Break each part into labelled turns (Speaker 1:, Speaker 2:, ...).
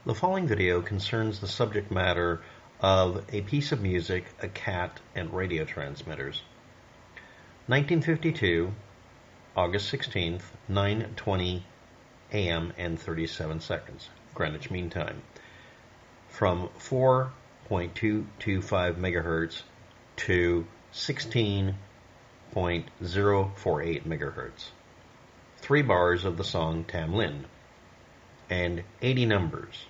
Speaker 1: The following video concerns the subject matter of a piece of music, a cat, and radio transmitters. 1952, August 16th, 9:20 a.m. and 37 seconds, Greenwich Mean Time. From 4.225 megahertz to 16.048 megahertz. 3 bars of the song Tam Lin, and 80 numbers,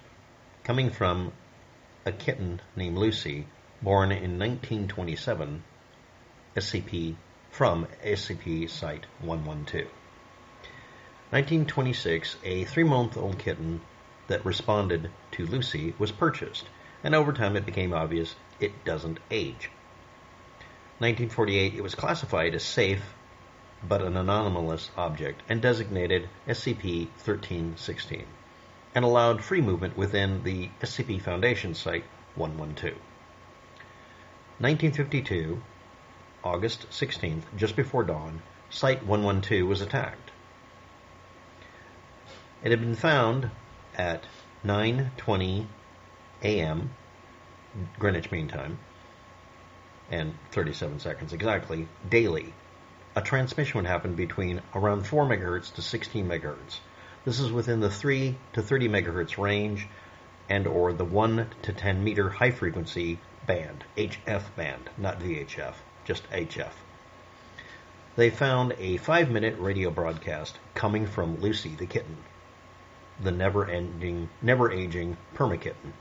Speaker 1: coming from a kitten named Lucy, born in 1927, from SCP Site 112. 1926, a 3-month-old kitten that responded to Lucy was purchased, and over time it became obvious it doesn't age. 1948, it was classified as safe, but an anomalous object, and designated SCP-1316, and allowed free movement within the SCP Foundation Site 112. 1952, August 16th, just before dawn, Site 112 was attacked. It had been found at 9:20 a.m. Greenwich Mean Time, and 37 seconds exactly, daily. A transmission would happen between around 4 megahertz to 16 megahertz. This is within the 3 to 30 megahertz range and or the 1 to 10 meter high frequency band, HF band, not VHF, just HF. They found a 5-minute radio broadcast coming from Lucy the kitten, the never-aging perma-kitten.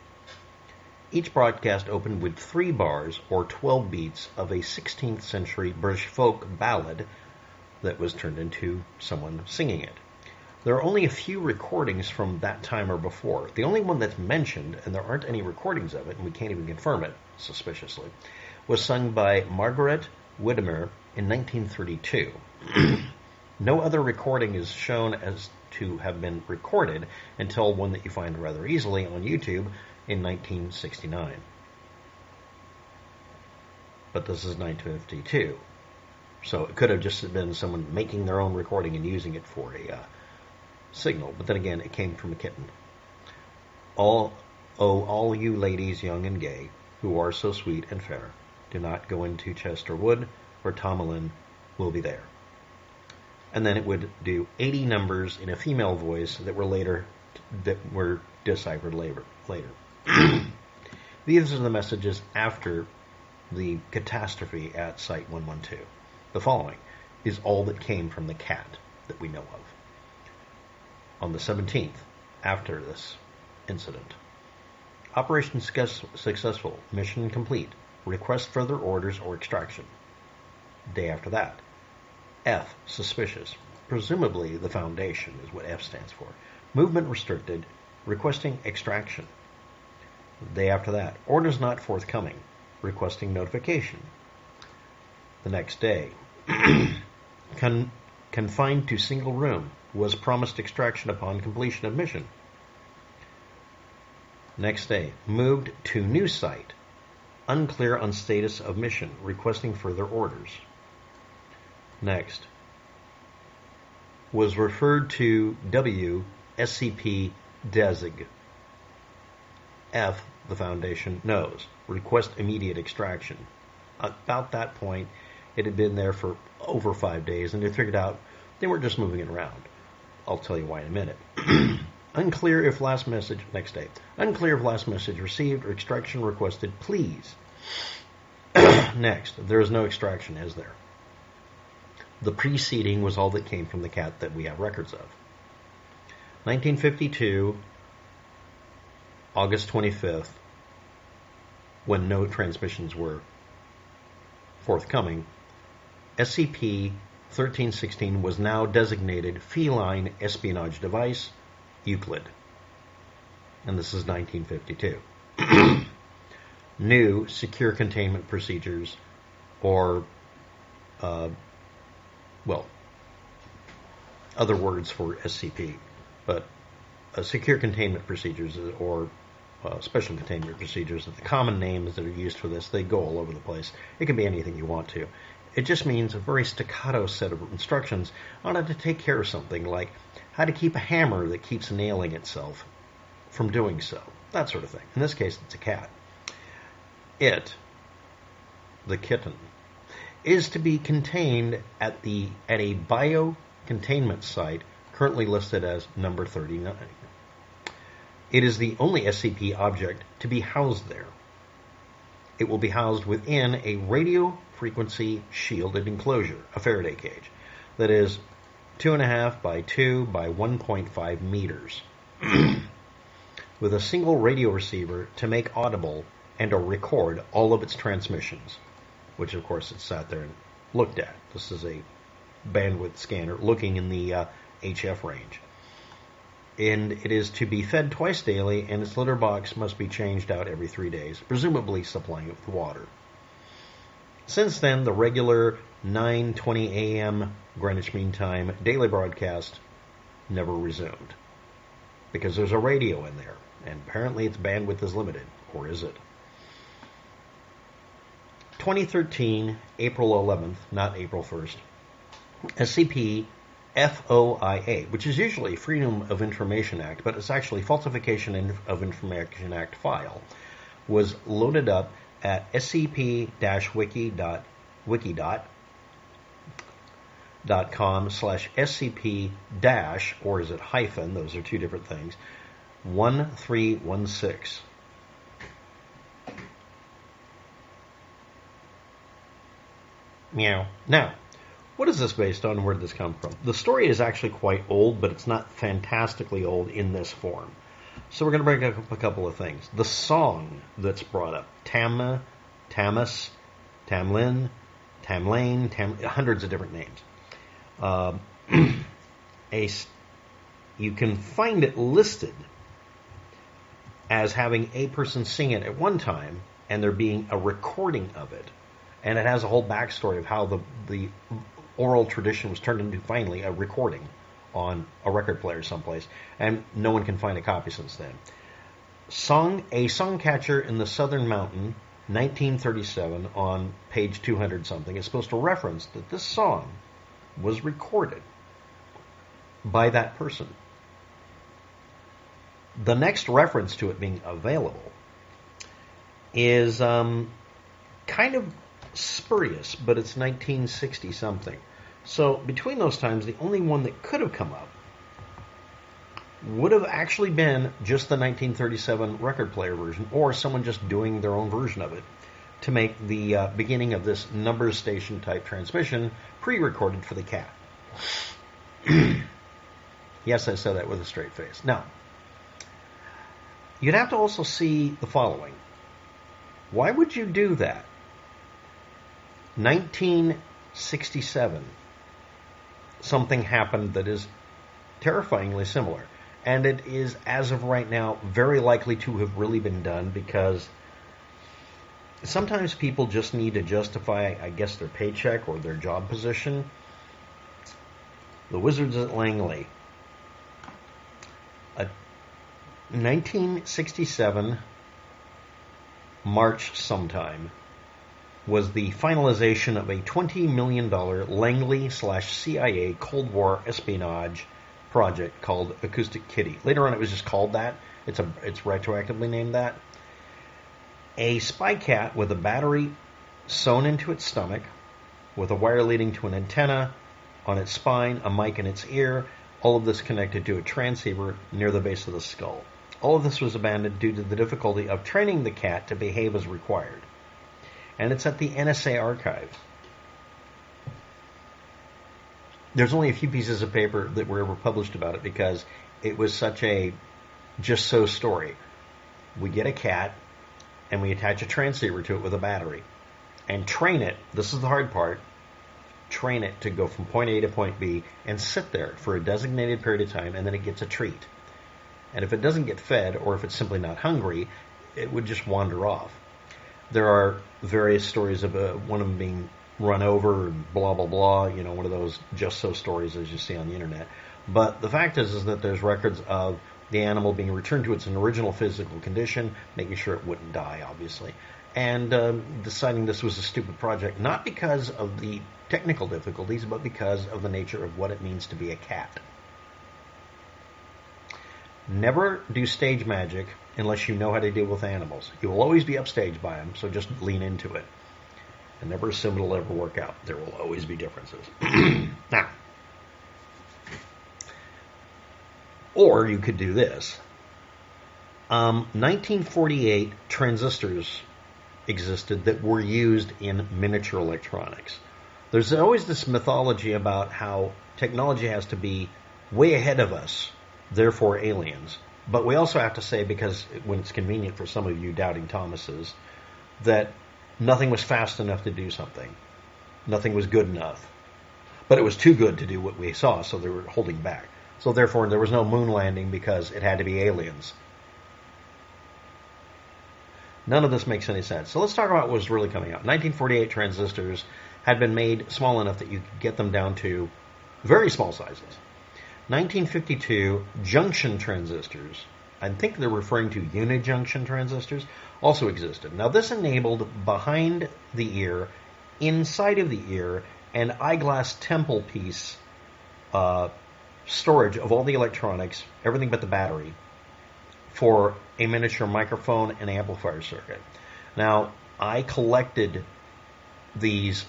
Speaker 1: Each broadcast opened with 3 bars or 12 beats of a 16th century British folk ballad that was turned into someone singing it. There are only a few recordings from that time or before. The only one that's mentioned, and there aren't any recordings of it, and we can't even confirm it, suspiciously, was sung by Margaret Widdemer in 1932. No other recording is shown as to have been recorded until one that you find rather easily on YouTube in 1969. But this is 1952. So it could have just been someone making their own recording and using it for a signal. But then again, it came from a kitten. All you ladies young and gay, who are so sweet and fair, do not go into Chaster Wood, or Tomlin will be there. And then it would do 80 numbers in a female voice that were deciphered later. These are the messages after the catastrophe at Site 112. The following is all that came from the cat that we know of. On the 17th, after this incident, Operation successful, mission complete, request further orders or extraction. Day after that, F, suspicious, presumably the Foundation is what F stands for. Movement restricted, requesting extraction. The day after that, orders not forthcoming, requesting notification. The next day, confined to single room, was promised extraction upon completion of mission. Next day, moved to new site, unclear on status of mission, requesting further orders. Next, was referred to W, SCP Desig. F, the Foundation knows, request immediate extraction. About that point, it had been there for over 5 days, and they figured out they weren't just moving it around. I'll tell you why in a minute. Unclear if last message received or extraction requested, please. Next, there is no extraction, is there? The preceding was all that came from the cat that we have records of. 1952, August 25th, when no transmissions were forthcoming, SCP-1316 was now designated Feline Espionage Device, Euclid. And this is 1952. New secure containment procedures, or, other words for SCP, but secure containment procedures, or special containment procedures, the common names that are used for this, they go all over the place. It can be anything you want to. It just means a very staccato set of instructions on how to take care of something, like how to keep a hammer that keeps nailing itself, from doing so. That sort of thing. In this case, it's a cat. It, the kitten, is to be contained at a bio-containment site currently listed as number 39. It is the only SCP object to be housed there. It will be housed within a radio frequency shielded enclosure, a Faraday cage, that is 2.5 by 2 by 1.5 meters, with a single radio receiver to make audible and or record all of its transmissions, which of course it sat there and looked at. This is a bandwidth scanner looking in the HF range. And it is to be fed twice daily, and its litter box must be changed out every 3 days, presumably supplying it with water. Since then, the regular 9:20 a.m. Greenwich Mean Time daily broadcast never resumed, because there's a radio in there, and apparently its bandwidth is limited. Or is it? 2013, April 11th, not April 1st, SCP FOIA, which is usually Freedom of Information Act, but it's actually Falsification of Information Act file, was loaded up at scp-wiki.com/scp- or is it hyphen, those are two different things, 1316. Meow. Now, what is this based on and where did this come from? The story is actually quite old, but it's not fantastically old in this form. So we're going to bring up a couple of things. The song that's brought up, Tamma, Tammas, Tamlin, Tamlin, hundreds of different names. You can find it listed as having a person sing it at one time, and there being a recording of it. And it has a whole backstory of how the oral tradition was turned into finally a recording on a record player someplace, and no one can find a copy since then. A Songcatcher in the Southern Mountain, 1937, on page 200 something, is supposed to reference that this song was recorded by that person. The next reference to it being available is kind of spurious, but it's 1960 something. So between those times, the only one that could have come up would have actually been just the 1937 record player version, or someone just doing their own version of it to make the beginning of this numbers station type transmission pre-recorded for the cat. Yes, I said that with a straight face. Now, you'd have to also see the following. Why would you do that? 1967, something happened that is terrifyingly similar. And it is, as of right now, very likely to have really been done, because sometimes people just need to justify, I guess, their paycheck or their job position. The Wizards at Langley. 1967, March sometime, was the finalization of a $20 million Langley/CIA Cold War espionage project called Acoustic Kitty. Later on it was just called that. It's retroactively named that. A spy cat with a battery sewn into its stomach, with a wire leading to an antenna on its spine, a mic in its ear, all of this connected to a transceiver near the base of the skull. All of this was abandoned due to the difficulty of training the cat to behave as required. And it's at the NSA archive. There's only a few pieces of paper that were ever published about it, because it was such a just-so story. We get a cat, and we attach a transceiver to it with a battery, and train it, this is the hard part, train it to go from point A to point B, and sit there for a designated period of time, and then it gets a treat. And if it doesn't get fed, or if it's simply not hungry, it would just wander off. There are various stories of one of them being run over, and blah, blah, blah, one of those just-so stories as you see on the internet. But the fact is that there's records of the animal being returned to its original physical condition, making sure it wouldn't die, obviously, and deciding this was a stupid project, not because of the technical difficulties, but because of the nature of what it means to be a cat. Never do stage magic unless you know how to deal with animals. You will always be upstaged by them, so just lean into it. And never assume it'll ever work out. There will always be differences. Now, or you could do this. 1948 transistors existed that were used in miniature electronics. There's always this mythology about how technology has to be way ahead of us, therefore aliens. But we also have to say, because when it's convenient for some of you doubting Thomases, that nothing was fast enough to do something. Nothing was good enough. But it was too good to do what we saw, so they were holding back. So therefore, there was no moon landing because it had to be aliens. None of this makes any sense. So let's talk about what was really coming out. 1948 transistors had been made small enough that you could get them down to very small sizes. 1952, junction transistors, I think they're referring to unijunction transistors, also existed. Now this enabled behind the ear, inside of the ear, and eyeglass temple piece storage of all the electronics, everything but the battery, for a miniature microphone and amplifier circuit. Now, I collected these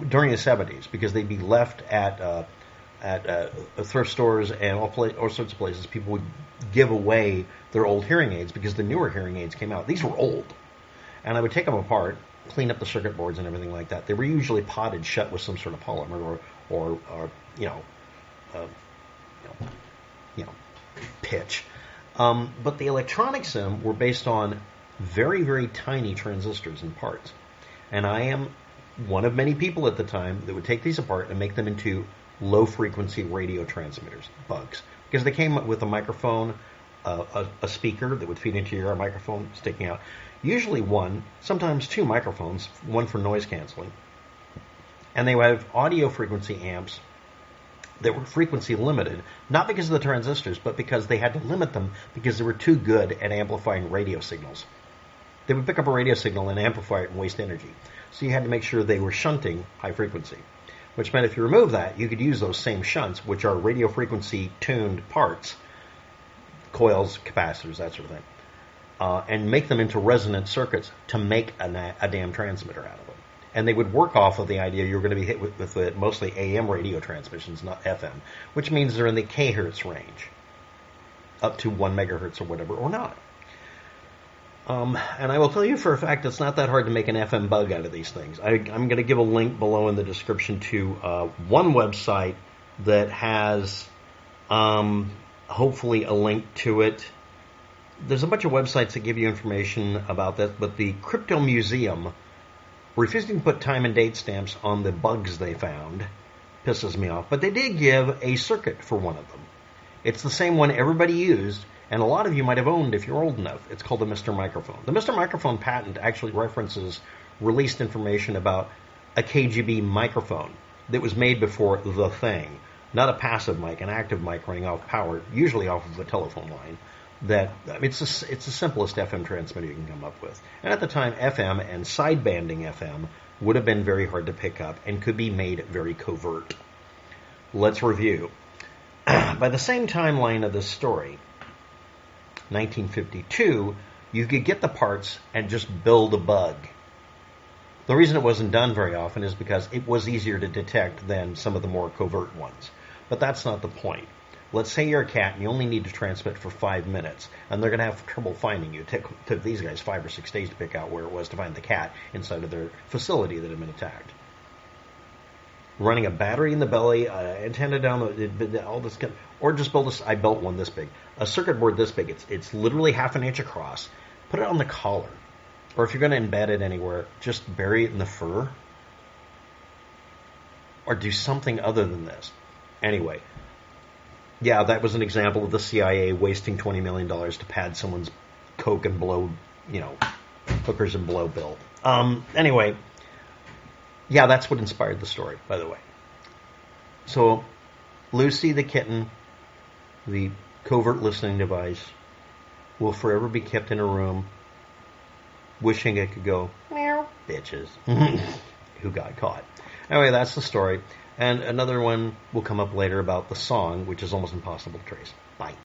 Speaker 1: during the 70s because they'd be left at thrift stores and all sorts of places. People would give away their old hearing aids because the newer hearing aids came out. These were old. And I would take them apart, clean up the circuit boards and everything like that. They were usually potted shut with some sort of polymer or pitch. But the electronics in them were based on very, very tiny transistors and parts. And I am one of many people at the time that would take these apart and make them into low-frequency radio transmitters, bugs. Because they came with a microphone, a speaker that would feed into your microphone sticking out. Usually one, sometimes two microphones, one for noise canceling. And they would have audio frequency amps that were frequency limited, not because of the transistors, but because they had to limit them because they were too good at amplifying radio signals. They would pick up a radio signal and amplify it and waste energy. So you had to make sure they were shunting high frequency, which meant if you remove that, you could use those same shunts, which are radio frequency tuned parts, coils, capacitors, that sort of thing, and make them into resonant circuits to make a damn transmitter out of them. And they would work off of the idea you're going to be hit with mostly AM radio transmissions, not FM, which means they're in the kHz range, up to 1 megahertz or whatever, or not. And I will tell you for a fact it's not that hard to make an FM bug out of these things. I'm going to give a link below in the description to one website that has hopefully a link to it. There's a bunch of websites that give you information about that, but the Crypto Museum, refusing to put time and date stamps on the bugs they found, pisses me off. But they did give a circuit for one of them. It's the same one everybody used, and a lot of you might have owned if you're old enough. It's called the Mr. Microphone. The Mr. Microphone patent actually references released information about a KGB microphone that was made before the thing. Not a passive mic, an active mic running off power, usually off of a telephone line. It's the simplest FM transmitter you can come up with. And at the time, FM and sidebanding FM would have been very hard to pick up and could be made very covert. Let's review. By the same timeline of this story, 1952, you could get the parts and just build a bug. The reason it wasn't done very often is because it was easier to detect than some of the more covert ones. But that's not the point. Let's say you're a cat and you only need to transmit for 5 minutes, and they're going to have trouble finding you. It took these guys 5 or 6 days to pick out where it was to find the cat inside of their facility that had been attacked. Running a battery in the belly, antenna down, all this, or just I built one this big, a circuit board this big. It's literally half an inch across. Put it on the collar, or if you're going to embed it anywhere, just bury it in the fur, or do something other than this. Anyway. Yeah, that was an example of the CIA wasting $20 million to pad someone's coke and blow, hookers and blow bill. Anyway, yeah, that's what inspired the story, by the way. So, Lucy the kitten, the covert listening device, will forever be kept in a room wishing it could go, meow, bitches, who got caught. Anyway, that's the story. And another one will come up later about the song, which is almost impossible to trace. Bye.